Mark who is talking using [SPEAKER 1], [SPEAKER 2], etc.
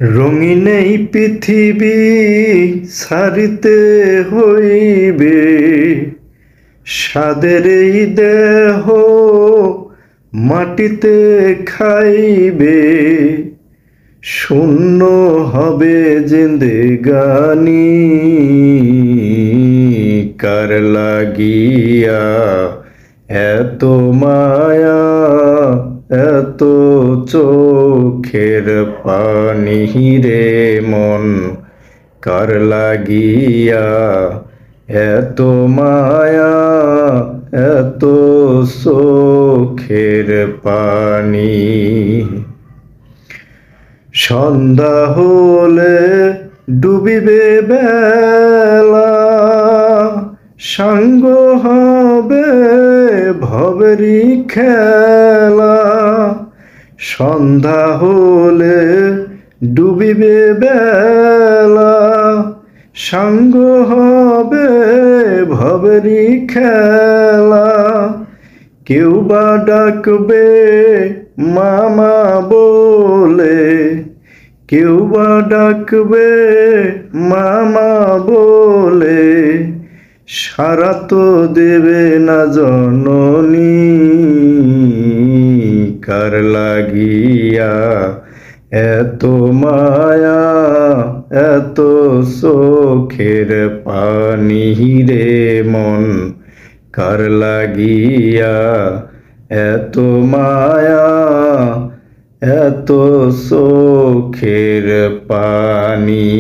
[SPEAKER 1] রঙিন এই পৃথিবী ছাড়িতে হইবে, স্বাদের এই দেহ মাটিতে খাইবে। শূন্য হবে জিন্দেগানি কার লাগিয়া, এত মায়া এত চোখের পানি রে মন, কার লাগিয়া এত মায়া এত চোখের পানি। সন্ধ্যা হলে ডুবিবে বেলা, সাঙ্গ হবে ভবেরই খেলা। সন্ধ্যা হলে ডুবিবে বেলা, সাঙ্গ হবে ভবেরই খেলা। কেউ বা ডাকবে মামা বলে, কেউ বা ডাকবে মামা বলে, সারা তো দেবে না জননী কার লাগিয়া, এত মায়া এত চোখের পানি রে মন, কার লাগিয়া এত মায়া এত চোখের পানি।